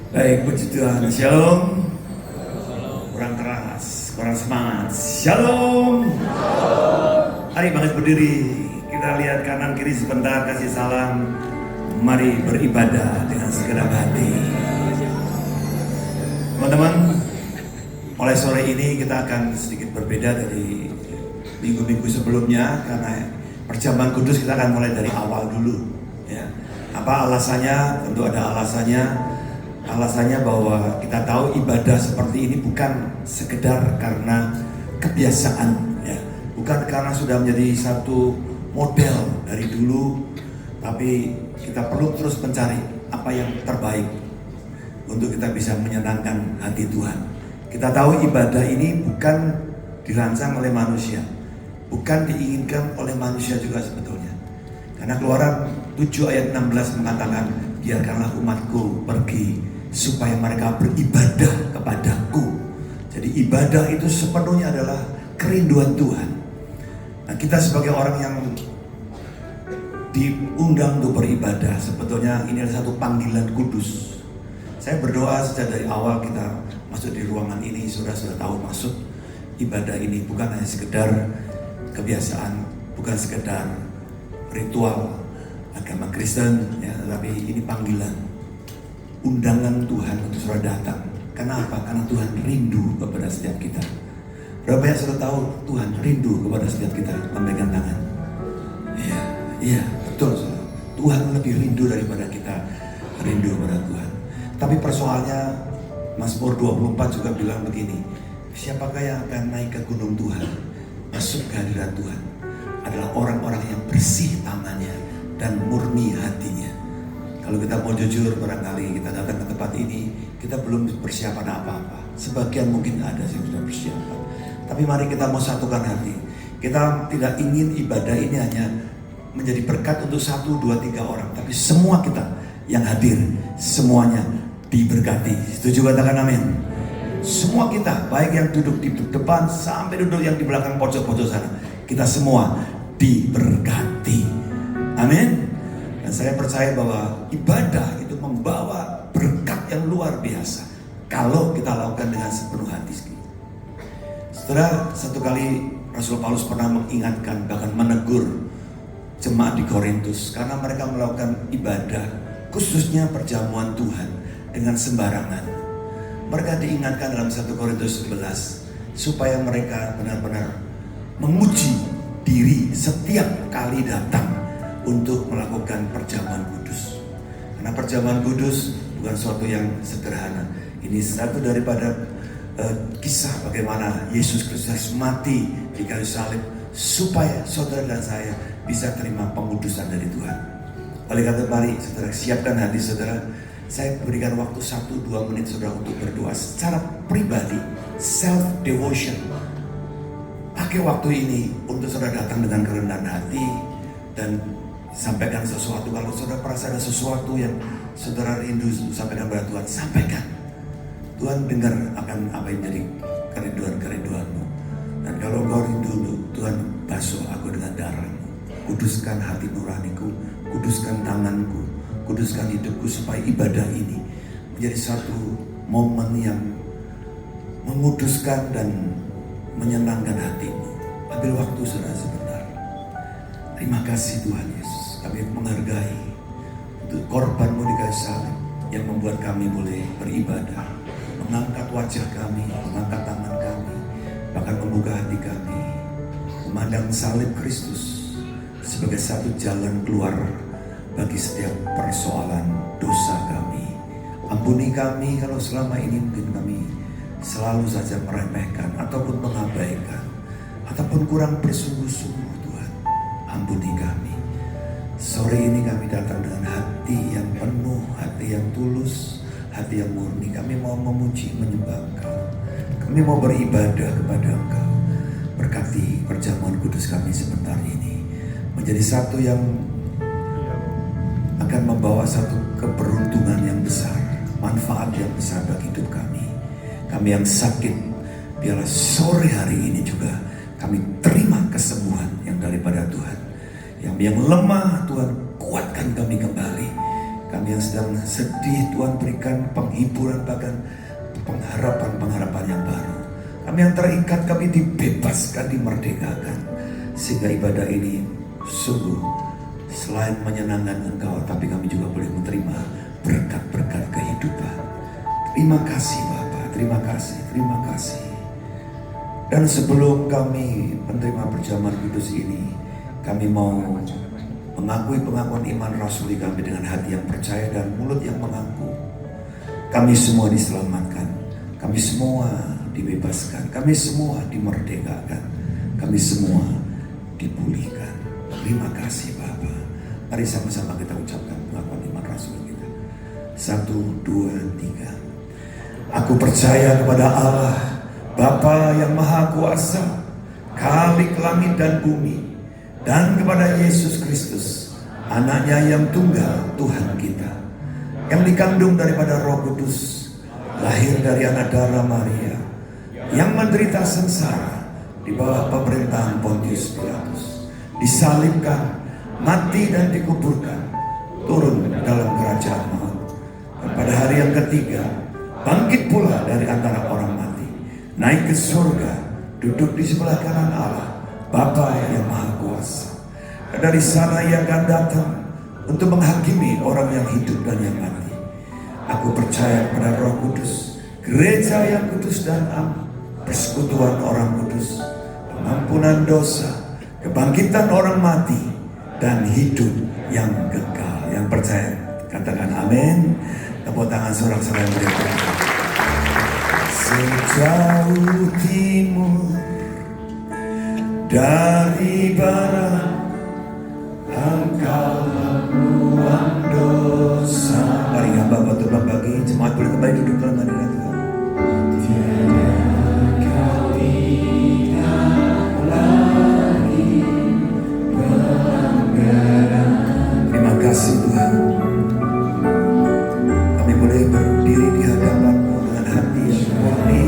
Baik, puji Tuhan. Shalom. Kurang keras, kurang semangat. Shalom. Mari bangkit berdiri. Kita lihat kanan kiri sebentar, kasih salam. Mari beribadah dengan segenap hati. Teman-teman, mulai sore ini kita akan sedikit berbeda dari minggu-minggu sebelumnya, karena perjamuan kudus kita akan mulai dari awal dulu. Ya. Apa alasannya? Tentu ada alasannya. Alasannya bahwa kita tahu ibadah seperti ini bukan sekedar karena kebiasaan, ya, bukan karena sudah menjadi satu model dari dulu, tapi kita perlu terus mencari apa yang terbaik untuk kita bisa menyenangkan hati Tuhan. Kita tahu ibadah ini bukan dirancang oleh manusia, bukan diinginkan oleh manusia juga sebetulnya. Karena Keluaran 7 ayat 16 mengatakan, biarkanlah umatku pergi supaya mereka beribadah kepadaku. Jadi ibadah itu sepenuhnya adalah kerinduan Tuhan. Nah, kita sebagai orang yang diundang untuk beribadah, sebetulnya ini adalah satu panggilan kudus. Saya berdoa sejak dari awal kita masuk di ruangan ini, sudah tahu maksud ibadah ini bukan hanya sekedar kebiasaan, bukan sekedar ritual agama Kristen, ya, tapi ini panggilan, undangan Tuhan untuk saudara datang. Kenapa? Karena Tuhan rindu kepada setiap kita. Berapa yang sudah tahu Tuhan rindu kepada setiap kita? Lambaikan tangan. Iya, betul saudara. Tuhan lebih rindu daripada kita rindu kepada Tuhan. Tapi persoalannya Mazmur 24 juga bilang begini, siapakah yang akan naik ke gunung Tuhan, masuk ke hadirat Tuhan? Adalah orang-orang yang bersih tangannya dan murni hatinya. Kalau kita mau jujur, barangkali kita datang ke tempat ini, kita belum persiapan apa-apa. Sebagian mungkin ada yang sudah persiapan. Tapi mari kita mau satukan hati. Kita tidak ingin ibadah ini hanya menjadi berkat untuk 1, 2, 3 orang. Tapi semua kita yang hadir, semuanya diberkati. Setuju katakan amin. Semua kita, baik yang duduk di depan sampai duduk yang di belakang pojok-pojok sana, kita semua diberkati. Amin. Dan saya percaya bahwa ibadah itu membawa berkat yang luar biasa kalau kita lakukan dengan sepenuh hati. Setelah satu kali Rasul Paulus pernah mengingatkan, bahkan menegur jemaat di Korintus karena mereka melakukan ibadah, khususnya perjamuan Tuhan, dengan sembarangan. Mereka diingatkan dalam 1 Korintus 11 supaya mereka benar-benar menguji diri setiap kali datang untuk melakukan perjamuan kudus. Karena perjamuan kudus bukan sesuatu yang sederhana. Ini satu daripada kisah bagaimana Yesus Kristus mati di kayu salib supaya saudara dan saya bisa terima pengudusan dari Tuhan. Oleh karena itu mari saudara siapkan hati saudara. Saya berikan waktu 1-2 menit saudara untuk berdoa secara pribadi, self devotion. Pakai waktu ini untuk saudara datang dengan kerendahan hati dan sampaikan sesuatu. Kalau saudara merasa ada sesuatu yang saudara rindu sampaikan kepada Tuhan, sampaikan. Tuhan dengar akan apa yang jadi kerinduan-kerinduanmu. Dan kalau kau rindu, Tuhan basuh aku dengan darah-Mu. Kuduskan hati nuraniku, kuduskan tanganku, kuduskan hidupku supaya ibadah ini menjadi satu momen yang menguduskan dan menyenangkan hatimu. Ambil waktu saudara sebentar. Terima kasih Tuhan Yesus, kami menghargai untuk korban-Mu di kayu salib yang membuat kami boleh beribadah, mengangkat wajah kami, mengangkat tangan kami, bahkan membuka hati kami, memandang salib Kristus sebagai satu jalan keluar bagi setiap persoalan dosa kami. Ampuni kami kalau selama ini mungkin kami selalu saja meremehkan ataupun mengabaikan ataupun kurang bersungguh-sungguh. Tuhan, ampuni kami. Sore ini kami datang dengan hati yang penuh, hati yang tulus, hati yang murni. Kami mau memuji, menyembah Engkau. Kami mau beribadah kepada Engkau. Berkati perjamuan kudus kami sebentar ini menjadi satu yang akan membawa satu keberuntungan yang besar, manfaat yang besar bagi hidup kami. Kami yang sakit, biarlah sore hari ini juga kami terima kesembuhan yang daripada Tuhan. Yang lemah, Tuhan kuatkan kami kembali. Kami yang sedang sedih, Tuhan berikan penghiburan, bahkan pengharapan-pengharapan yang baru. Kami yang terikat, kami dibebaskan, dimerdekakan. Sehingga ibadah ini sungguh selain menyenangkan Engkau, tapi kami juga boleh menerima berkat-berkat kehidupan. Terima kasih Bapa, terima kasih, terima kasih. Dan sebelum kami menerima perjamuan kudus ini, kami mau mengakui pengakuan iman rasuli kami dengan hati yang percaya dan mulut yang mengaku. Kami semua diselamatkan, kami semua dibebaskan, kami semua dimerdekakan, kami semua dipulihkan. Terima kasih Bapa. Mari sama-sama kita ucapkan pengakuan iman rasuli kita. 1, 2, 3. Aku percaya kepada Allah, Bapa yang Maha Kuasa, Khalik langit dan bumi, dan kepada Yesus Kristus, anaknya yang tunggal, Tuhan kita, yang dikandung daripada Roh Kudus, lahir dari anak darah Maria, yang menderita sengsara di bawah pemerintahan Pontius Pilatus, disalibkan, mati dan dikuburkan, turun dalam kerajaan maut, dan pada hari yang ketiga bangkit pula dari antara orang mati, naik ke surga, duduk di sebelah kanan Allah, Bapa yang Maha Kuasa. Dan dari sana ia akan datang untuk menghakimi orang yang hidup dan yang mati. Aku percaya kepada Roh Kudus, gereja yang kudus dan am, persekutuan orang kudus, pengampunan dosa, kebangkitan orang mati, dan hidup yang kekal. Yang percaya katakan amin. Tepuk tangan sorak-sorai yang berikut. Sejauh timur dari barat, Engkau membuang dosa. Mari hamba batu berbagi, jemaat boleh kembali duduk dalam hadirat Tuhan. Tiada kau tidak lagi pelanggaran. Terima kasih Tuhan. Kami boleh berdiri di hadapan-Mu dengan hati yang murni,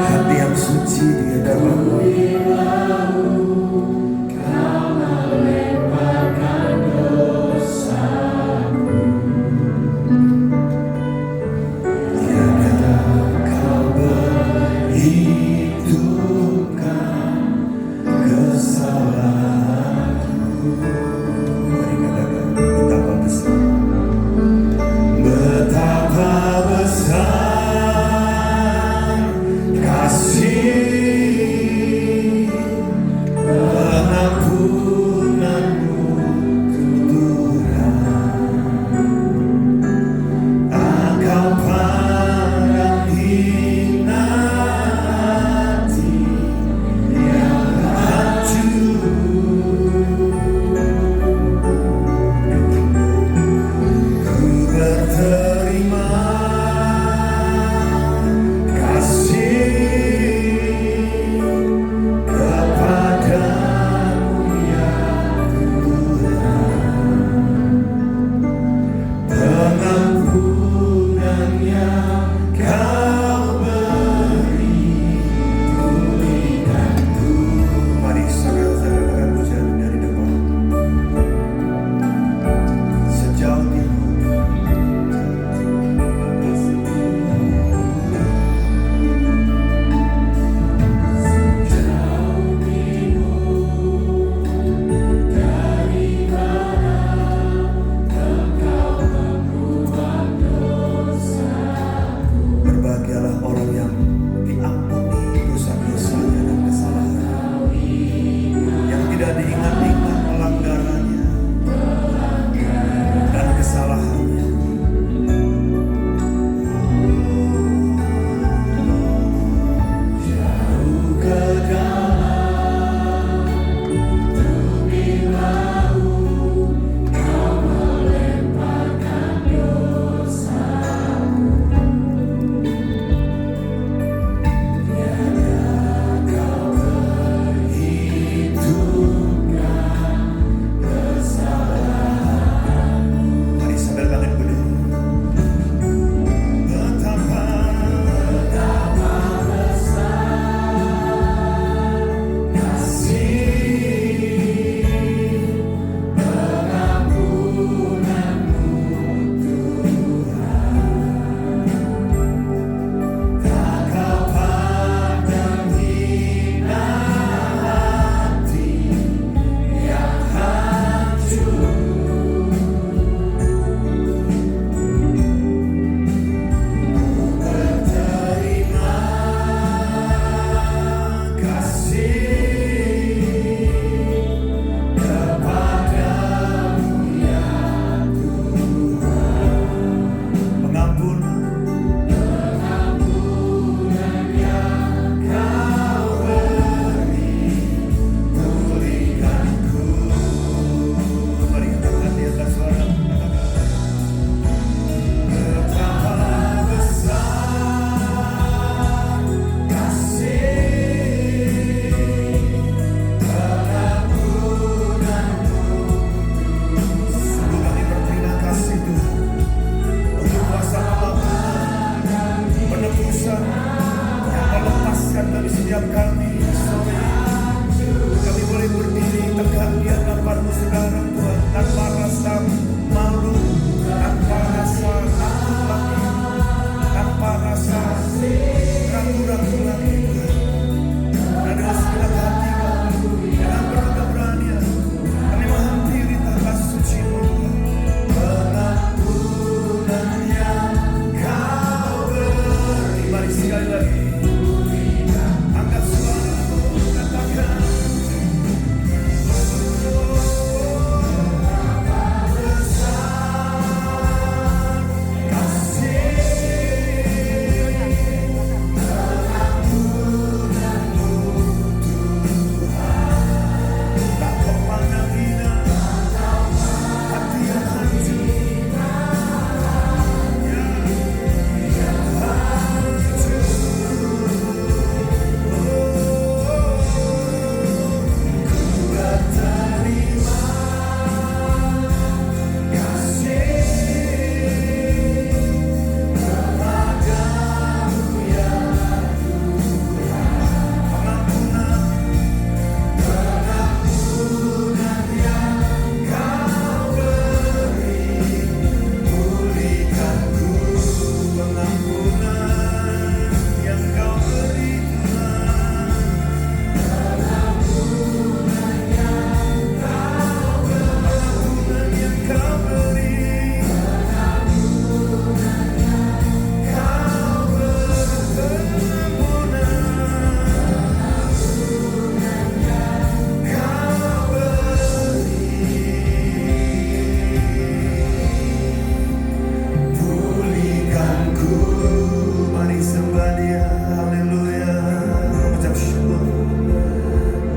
hati yang suci di hadapan-Mu.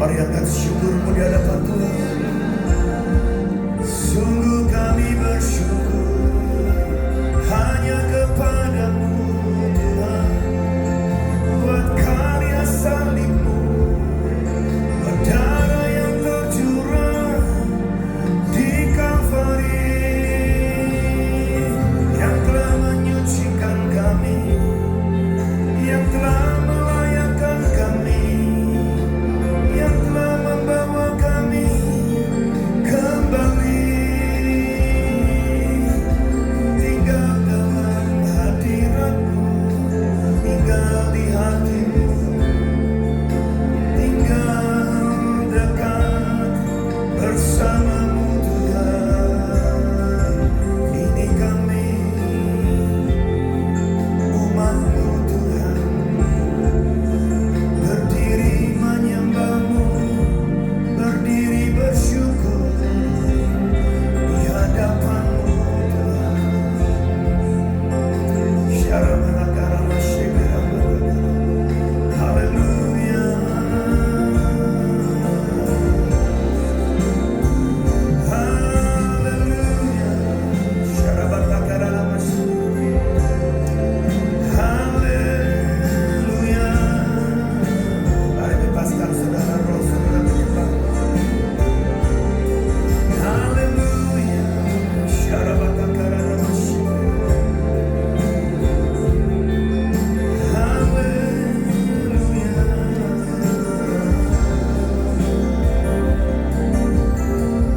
Mari angkat syukurmu di hadapan Tuhan. Sungguh kami bersyukur hanya kepadamu Tuhan, buat karya salibmu, darah yang tercurah di Kalvari, yang telah menyucikan kami, yang telah melayakkan kami, yang telah membawa kami kembali tinggal dalam hadirat-Mu, tinggal di hati-Mu, tinggal dekat bersama-Mu Tuhan. Ini kami, umat-Mu Tuhan, berdiri menyembah-Mu, berdiri bersyukur di hadapan-Mu Tuhan. Haleluya. Haleluya. Haleluya. Mari bebaskan saudara roh saudara menyembah. Haleluya. Haleluya.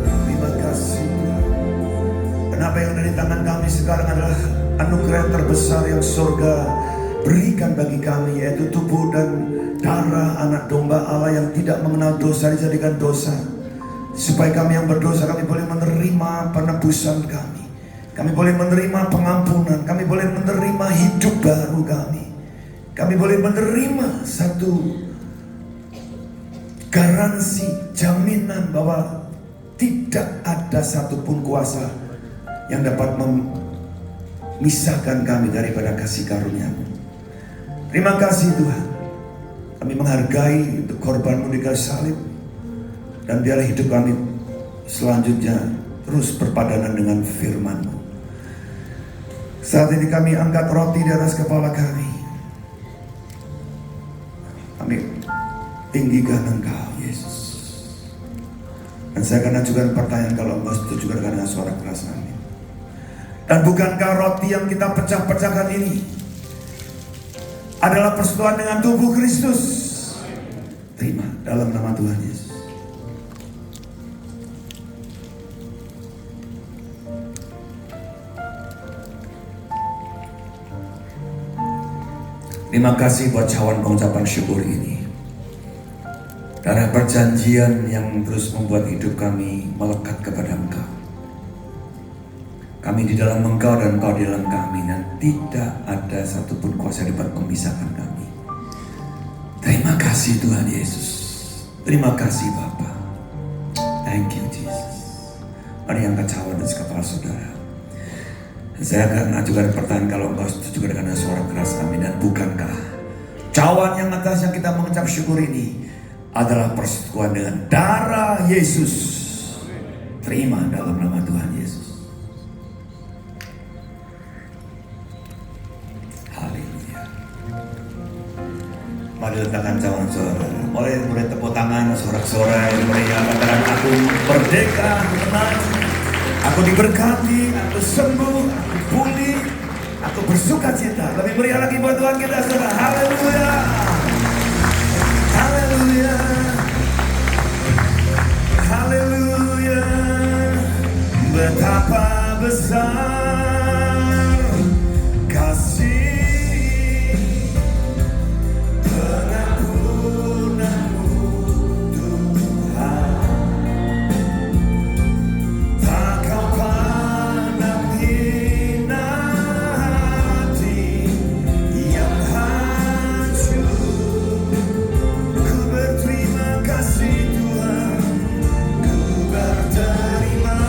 Terima kasih Tuhan. Kenapa yang ada di tangan kami sekarang adalah anugerah terbesar yang surga berikan bagi kami, yaitu tubuh dan darah anak domba Allah yang tidak mengenal dosa dijadikan dosa, supaya kami yang berdosa, kami boleh menerima penebusan kami, kami boleh menerima pengampunan, kami boleh menerima hidup baru kami boleh menerima satu garansi, jaminan bahwa tidak ada satupun kuasa yang dapat memisahkan kami daripada kasih karunia-Mu. Terima kasih Tuhan. Kami menghargai untuk korban-Mu di kayu salib, dan biarlah hidup kami selanjutnya terus berpadanan dengan firman-Mu. Saat ini kami angkat roti di atas kepala kami. Kami tinggikan Engkau Yesus. Dan saya akan ajukan pertanyaan, kalau Engkau setuju dengan suara keras kami. Dan bukankah roti yang kita pecah-pecahkan ini adalah persetujuan dengan tubuh Kristus? Terima dalam nama Tuhan Yesus. Terima kasih buat cawan pengucapan syukur ini. Darah perjanjian yang terus membuat hidup kami melekat kepada Engkau. Kami di dalam Engkau dan Engkau di dalam kami, dan tidak ada satupun kuasa yang dapat memisahkan kami. Terima kasih Tuhan Yesus. Terima kasih Bapa. Thank you Jesus. Mari angkat cawan di kepala saudara. Saya akan ajukan pertanyaan, kalau Engkau setuju dengan suara keras kami. Dan bukankah cawan yang atas yang kita mengucap syukur ini adalah persekutuan dengan darah Yesus? Terima dalam nama Tuhan Yesus. Haleluya. Mari letakkan cawan saudara. Mulai tepuk tangan sorak-sorai meriah katakan, aku merdeka, aku tenang, aku diberkati, aku sembuh, aku pulih, aku bersuka cita. Lebih meriah lagi buat Tuhan kita saudara. Haleluya. Haleluya. Haleluya. Betapa besar kasih pengampunan-Mu Tuhan. Tak Kau pandang hina hati yang hancur. Ku berterima kasih Tuhan, ku berterima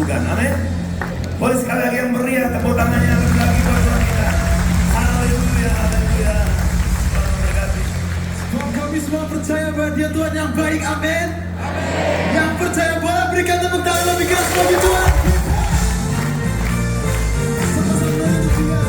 Tuhan. Amin. Boleh sekali lagi yang meriah, tepuk tangannya lagi buat Tuhan kita. Haleluya, haleluya. Tuhan memberkati. Kami semua percaya bahwa Dia Tuhan yang baik, amin. Yang percaya boleh berikan tepuk tangan lebih keras bagi Tuhan. Sama-sama untuk Dia.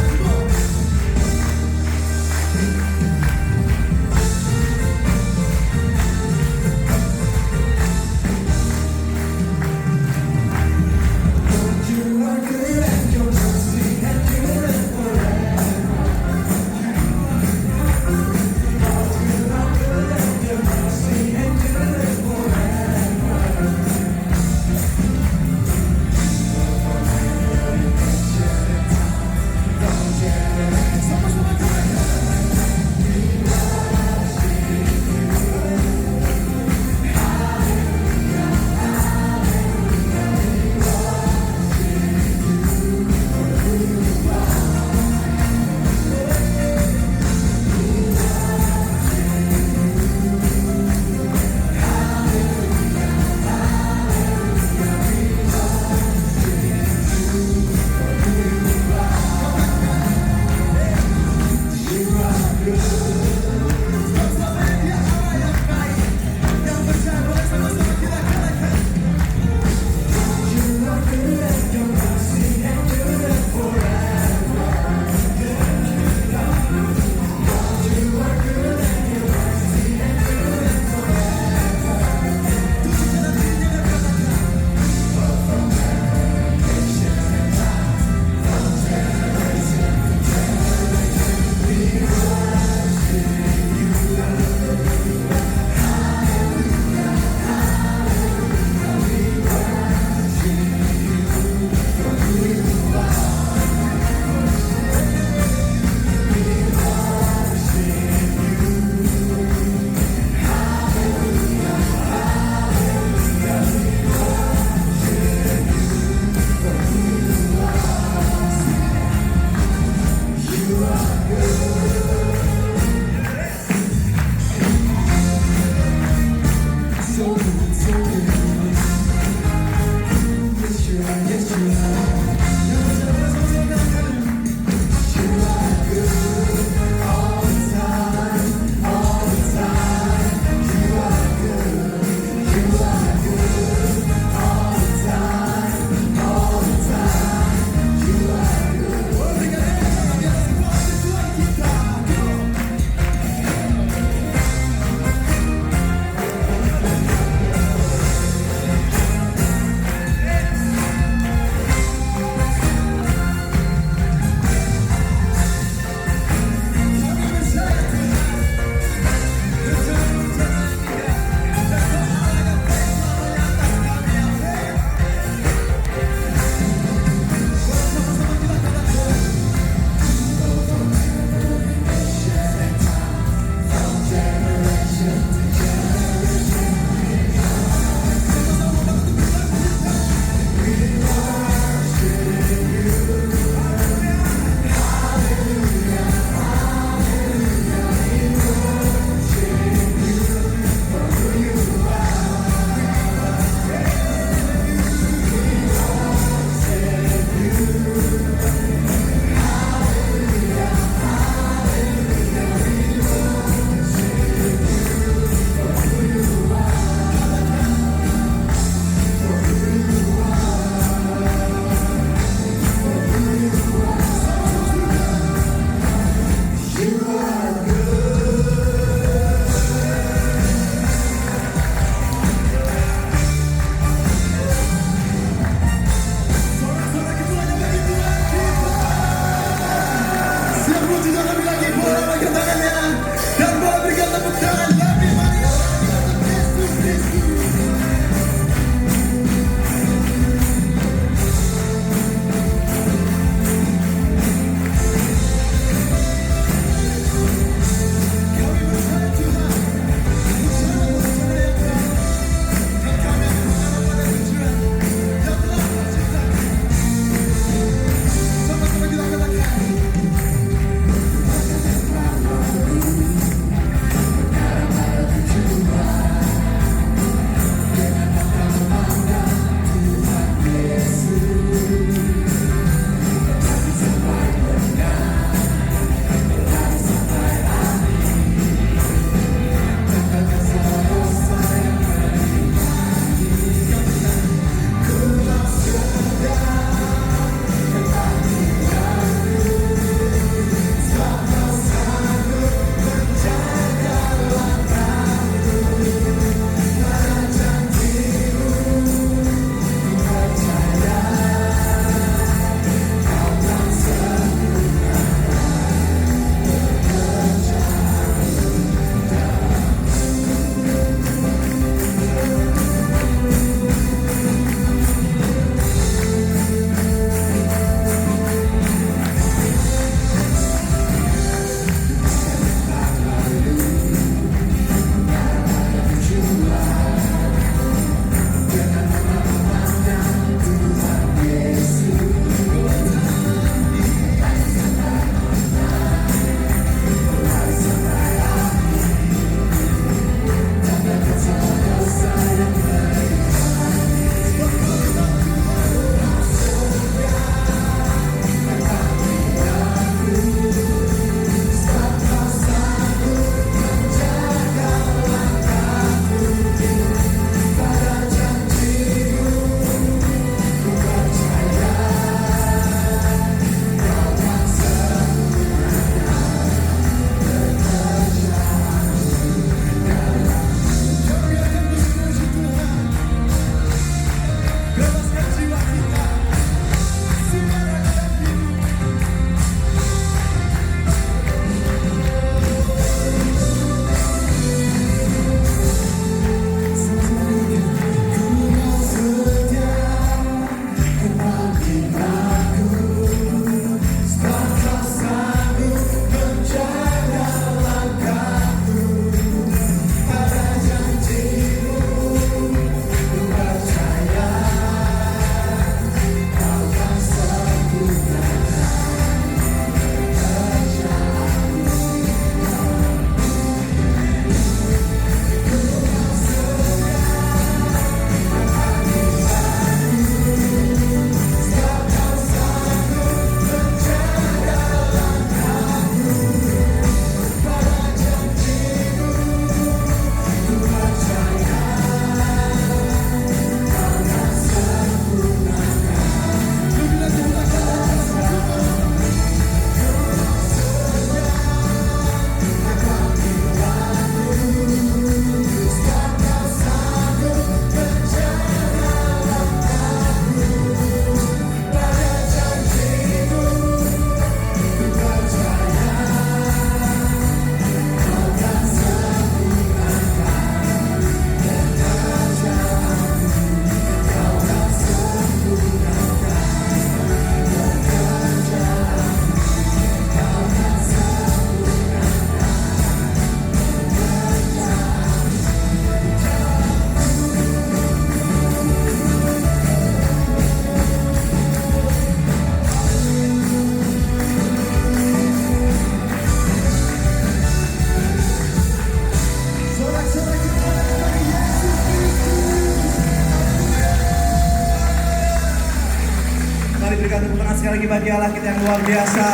Mari berikan tepuk tangan sekali lagi bagi Allah kita yang luar biasa.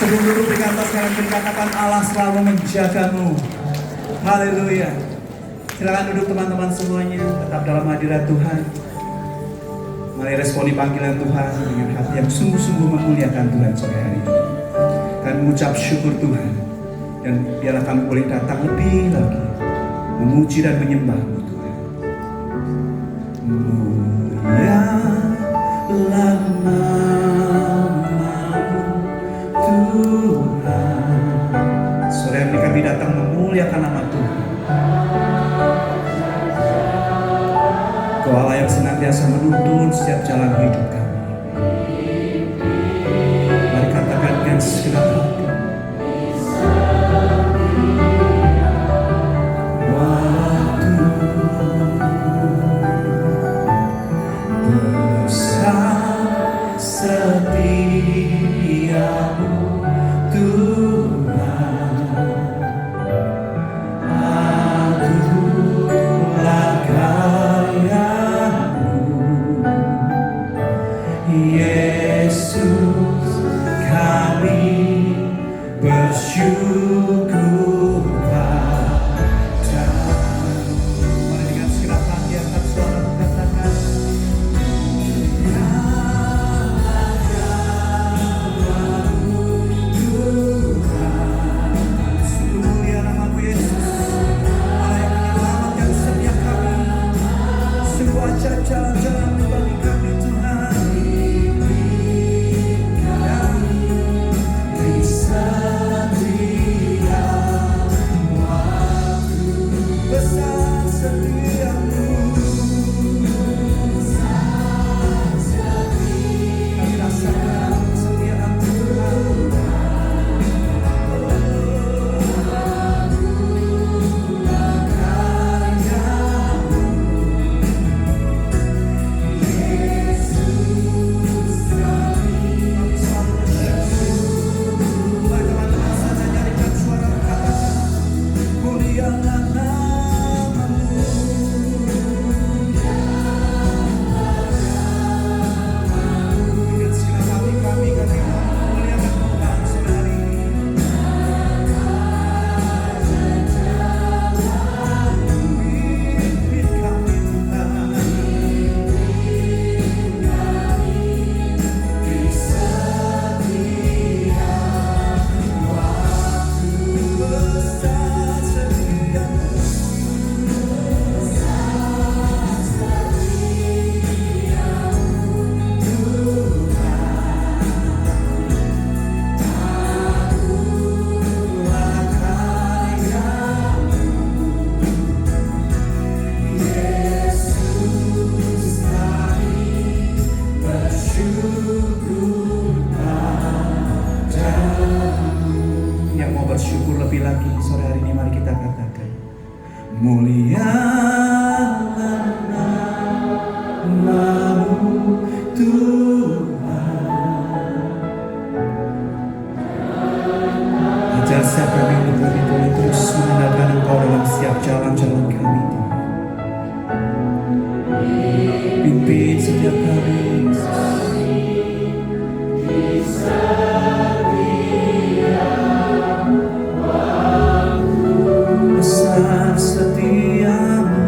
Sebelum duduk berikan tas kalian berkatakan Allah selalu menjagamu. Haleluya. Silakan duduk teman-teman semuanya, tetap dalam hadirat Tuhan. Mari responi panggilan Tuhan dengan hati yang sungguh-sungguh memuliakan Tuhan sore hari ini. Kami mengucap syukur Tuhan, dan biarlah kami boleh datang lebih lagi memuji dan menyembah-Mu Tuhan. Mulialah nama-Mu Tuhan. Sore hari ini kami datang memuliakan nama Tuhan. Kau Allah yang senantiasa menuntun setiap jalan hidup kami. Mari katakan dengan segenap hati. Waktu besar setiamu Tuhan. Akulah kayamu Yesus, kami bersyukur padamu. Mari dengan segenap hati angkat suara katakan. Sungguh mulia nama-Mu Yesus, Allah yang menyelamatkan setiap kami. Sungguh ajaib jalan-jalan bagi kami Tuhan. Besar setiamu. Kami rasakan kesetiaan Tuhan. Yang mau bersyukur lebih lagi sore hari ini, mari kita katakan mulialah nama-Mu Tuhan. Ajar setiap kami untuk kami boleh terus mengandalkan Engkau dalam setiap jalan-jalan kami Tuhan. Pimpin setiap kami besar setiamu.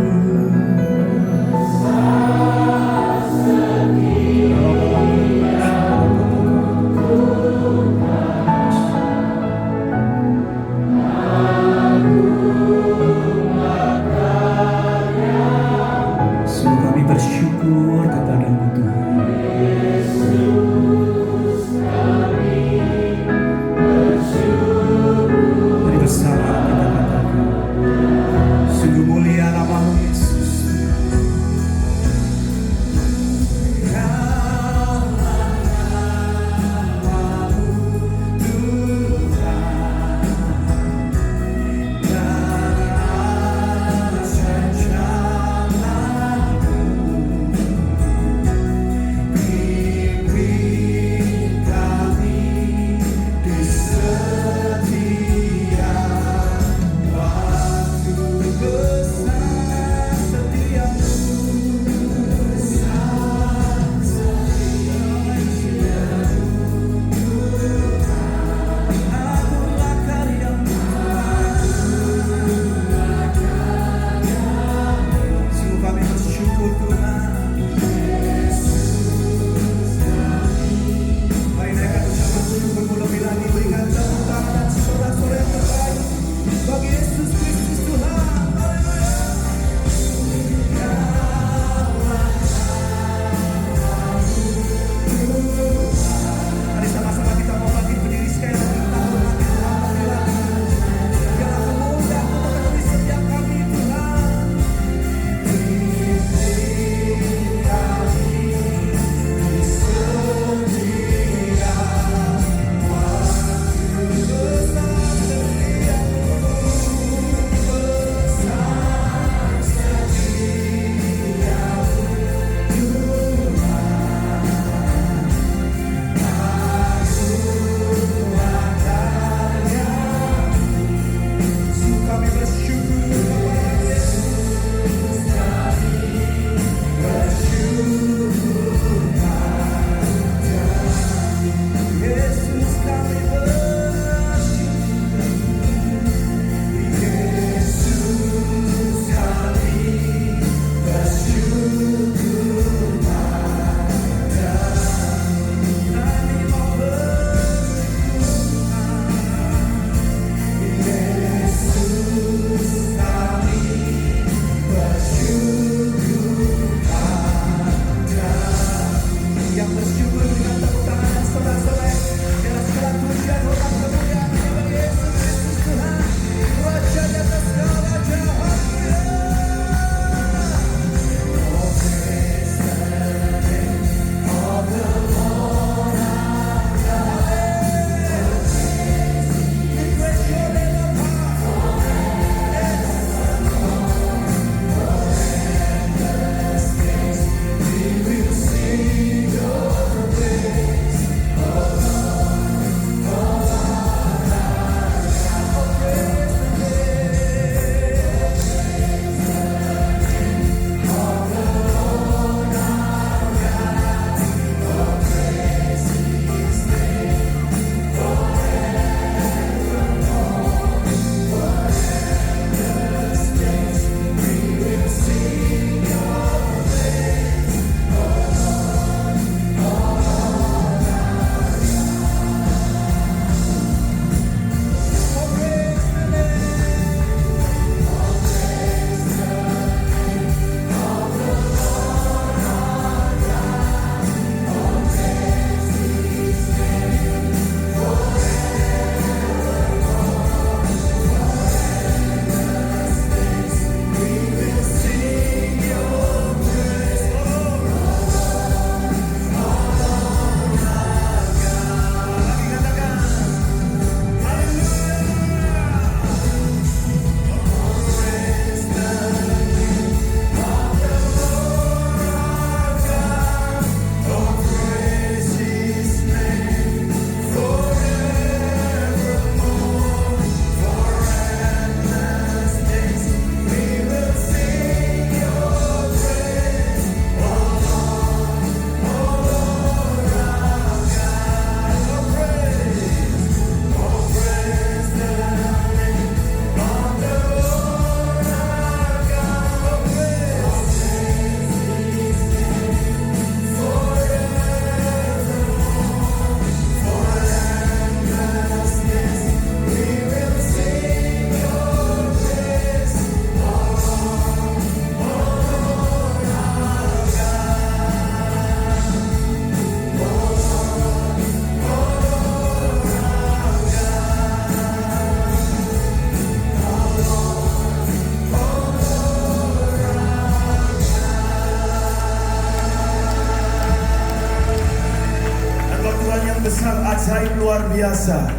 luar biasa.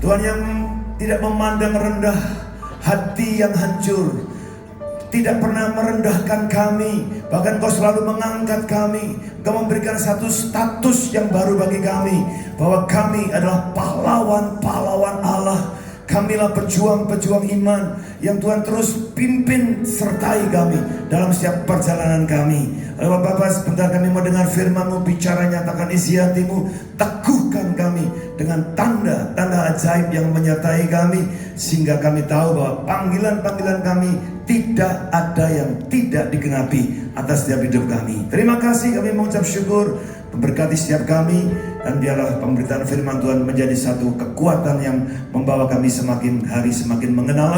Tuhan yang tidak memandang rendah hati yang hancur, tidak pernah merendahkan kami, bahkan Kau selalu mengangkat kami. Kau memberikan satu status yang baru bagi kami, bahwa kami adalah pahlawan-pahlawan Allah. Kamilah pejuang-pejuang iman yang Tuhan terus pimpin sertai kami dalam setiap perjalanan kami. Bapak, sebentar kami mau dengar firman-Mu, bicara, nyatakan isi hati-Mu, teguhkan kami dengan tanda-tanda ajaib yang menyertai kami, sehingga kami tahu bahwa panggilan-panggilan kami tidak ada yang tidak digenapi atas setiap hidup kami. Terima kasih, kami mengucap syukur, memberkati setiap kami, dan biarlah pemberitaan firman Tuhan menjadi satu kekuatan yang membawa kami semakin hari semakin mengenal